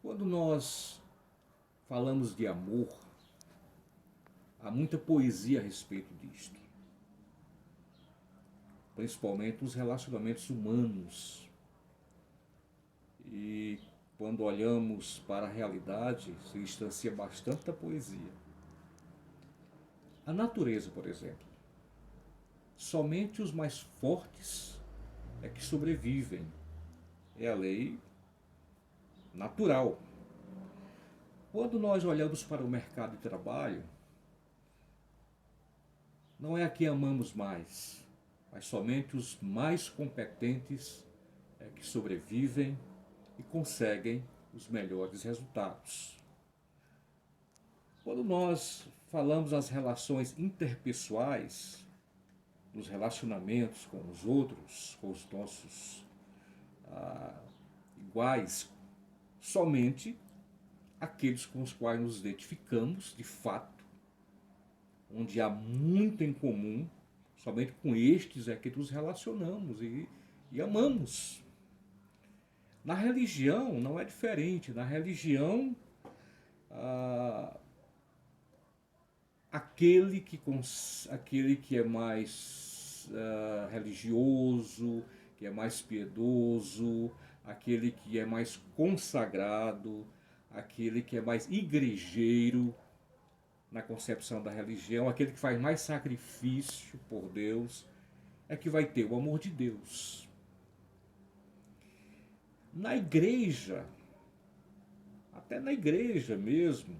Quando nós falamos de amor, há muita poesia a respeito disto, principalmente os relacionamentos humanos. E quando olhamos para a realidade, se distancia bastante da poesia. A natureza, por exemplo, somente os mais fortes é que sobrevivem. É a lei natural. Quando nós olhamos para o mercado de trabalho, não é a quem amamos mais, mas somente os mais competentes é que sobrevivem e conseguem os melhores resultados. Quando nós falamos das relações interpessoais, dos relacionamentos com os outros, com os nossos iguais, somente aqueles com os quais nos identificamos de fato, onde há muito em comum, somente com estes é que nos relacionamos e amamos. Na religião não é diferente. Na religião, aquele que é mais religioso, que é mais piedoso, aquele que é mais consagrado, aquele que é mais igrejeiro na concepção da religião, aquele que faz mais sacrifício por Deus, é que vai ter o amor de Deus. Na igreja, até na igreja mesmo,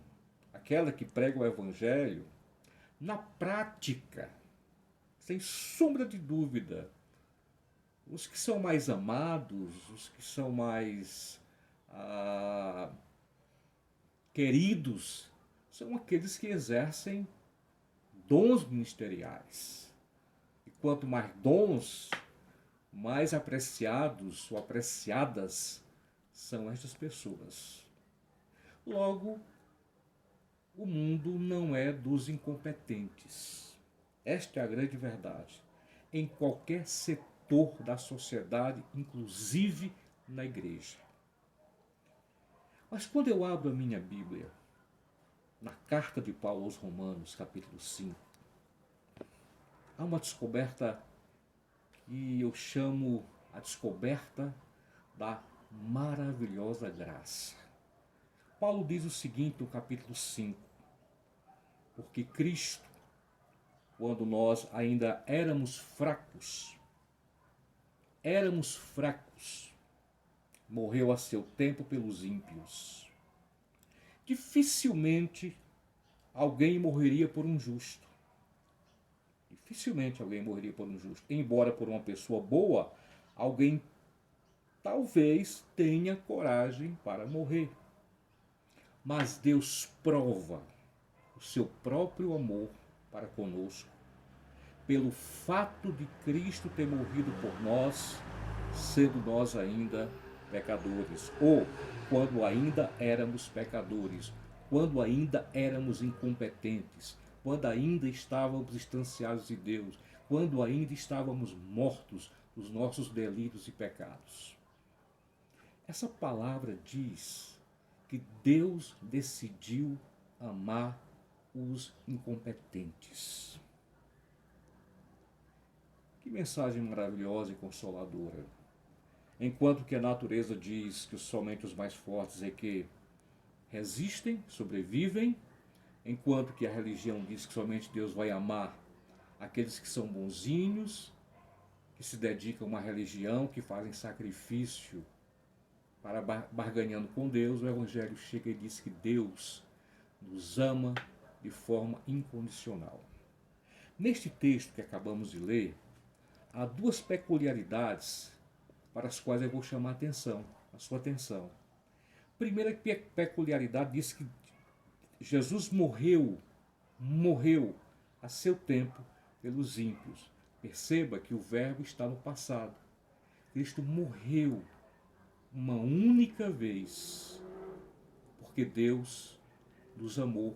aquela que prega o evangelho, na prática, sem sombra de dúvida, os que são mais amados, os que são mais queridos, são aqueles que exercem dons ministeriais. E quanto mais dons, mais apreciados ou apreciadas são estas pessoas. Logo, o mundo não é dos incompetentes. Esta é a grande verdade. Em qualquer setor da sociedade, inclusive na igreja. Mas quando eu abro a minha Bíblia, na carta de Paulo aos Romanos, capítulo 5, há uma descoberta que eu chamo a descoberta da maravilhosa graça. Paulo diz o seguinte no capítulo 5: porque Cristo, quando nós ainda éramos fracos, morreu a seu tempo pelos ímpios. Dificilmente alguém morreria por um justo. Dificilmente alguém morreria por um justo. Embora por uma pessoa boa, alguém talvez tenha coragem para morrer. Mas Deus prova o seu próprio amor para conosco pelo fato de Cristo ter morrido por nós, sendo nós ainda pecadores, ou quando ainda éramos pecadores, quando ainda éramos incompetentes, quando ainda estávamos distanciados de Deus, quando ainda estávamos mortos dos nossos delitos e pecados. Essa palavra diz que Deus decidiu amar os incompetentes. Que mensagem maravilhosa e consoladora. Enquanto que a natureza diz que somente os mais fortes é que resistem, sobrevivem, enquanto que a religião diz que somente Deus vai amar aqueles que são bonzinhos, que se dedicam a uma religião, que fazem sacrifício para barganhando com Deus, o Evangelho chega e diz que Deus nos ama de forma incondicional. Neste texto que acabamos de ler, há duas peculiaridades para as quais eu vou chamar a sua atenção. Primeira peculiaridade diz que Jesus morreu a seu tempo pelos ímpios. Perceba que o verbo está no passado. Cristo morreu uma única vez, porque Deus nos amou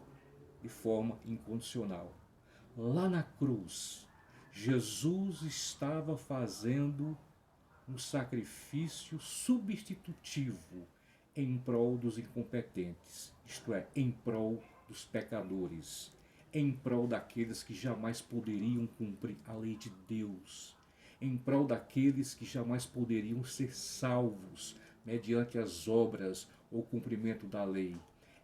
de forma incondicional. Lá na cruz, Jesus estava fazendo um sacrifício substitutivo em prol dos incompetentes, isto é, em prol dos pecadores, em prol daqueles que jamais poderiam cumprir a lei de Deus, em prol daqueles que jamais poderiam ser salvos mediante as obras ou cumprimento da lei,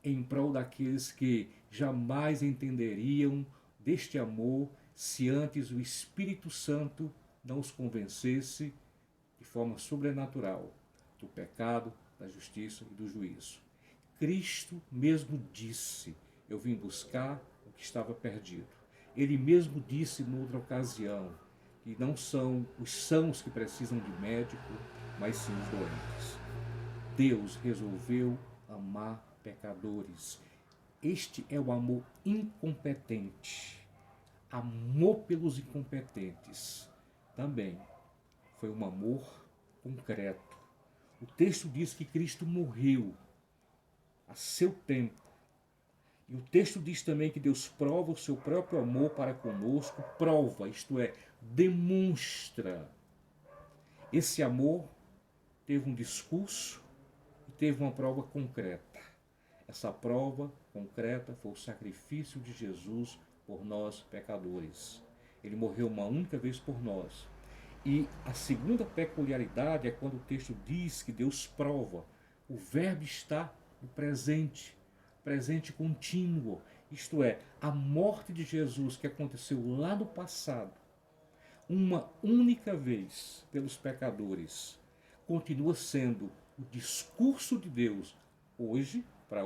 em prol daqueles que jamais entenderiam deste amor se antes o Espírito Santo não os convencesse de forma sobrenatural do pecado, da justiça e do juízo. Cristo mesmo disse: eu vim buscar o que estava perdido. Ele mesmo disse noutra ocasião que não são os sãos que precisam de médico, mas sim os doentes. Deus resolveu amar pecadores. Este é o amor incompetente. Amor pelos incompetentes. Também foi um amor concreto. O texto diz que Cristo morreu a seu tempo. E o texto diz também que Deus prova o seu próprio amor para conosco, prova, isto é, demonstra. Esse amor teve um discurso e teve uma prova concreta. Essa prova concreta foi o sacrifício de Jesus por nós pecadores. Ele morreu uma única vez por nós. E a segunda peculiaridade é quando o texto diz que Deus prova. O verbo está no presente, presente contínuo. Isto é, a morte de Jesus que aconteceu lá no passado, uma única vez pelos pecadores, continua sendo o discurso de Deus hoje, para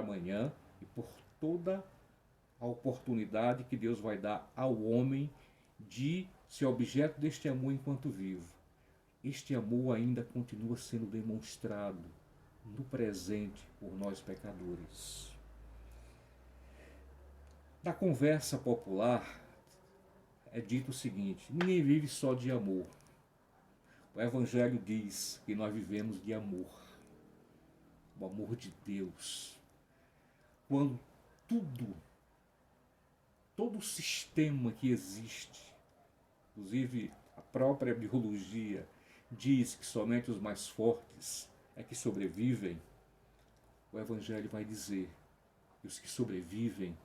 amanhã e por toda a oportunidade que Deus vai dar ao homem de ser objeto deste amor enquanto vivo. Este amor ainda continua sendo demonstrado no presente por nós pecadores. Na conversa popular é dito o seguinte: ninguém vive só de amor. O Evangelho diz que nós vivemos de amor. O amor de Deus. Quando todo o sistema que existe, inclusive a própria biologia, diz que somente os mais fortes é que sobrevivem, o Evangelho vai dizer que os que sobrevivem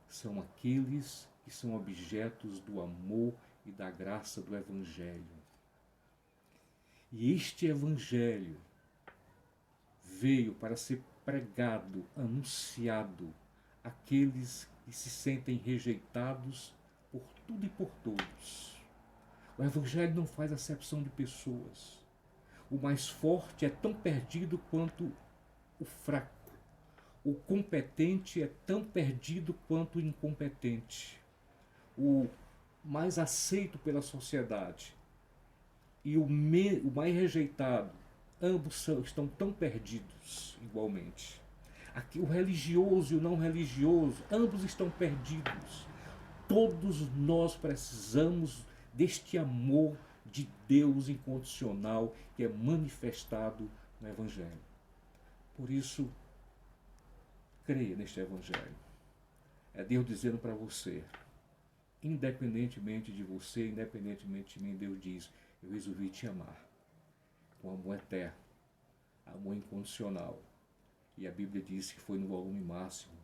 são aqueles que são objetos do amor e da graça do Evangelho. E este Evangelho veio para ser pregado, anunciado àqueles que se sentem rejeitados por tudo e por todos. O Evangelho não faz acepção de pessoas. O mais forte é tão perdido quanto o fraco. O competente é tão perdido quanto o incompetente. O mais aceito pela sociedade e o mais rejeitado, ambos estão tão perdidos igualmente. Aqui, o religioso e o não religioso, ambos estão perdidos. Todos nós precisamos deste amor de Deus incondicional que é manifestado no Evangelho. Por isso, creia neste Evangelho. É Deus dizendo para você, independentemente de você, independentemente de mim, Deus diz: eu resolvi te amar com amor eterno, amor incondicional. E a Bíblia diz que foi no volume máximo.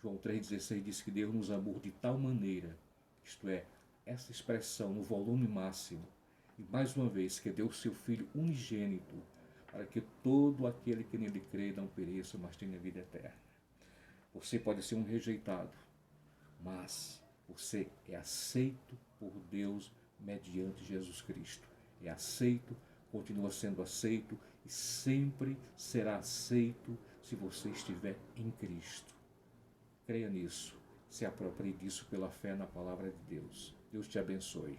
João 3,16 diz que Deus nos amou de tal maneira, isto é, essa expressão no volume máximo, e mais uma vez, que deu o seu Filho unigênito, para que todo aquele que nele crê não pereça, mas tenha vida eterna. Você pode ser um rejeitado, mas você é aceito por Deus mediante Jesus Cristo. É aceito, continua sendo aceito e sempre será aceito se você estiver em Cristo. Creia nisso, se aproprie disso pela fé na palavra de Deus. Deus te abençoe.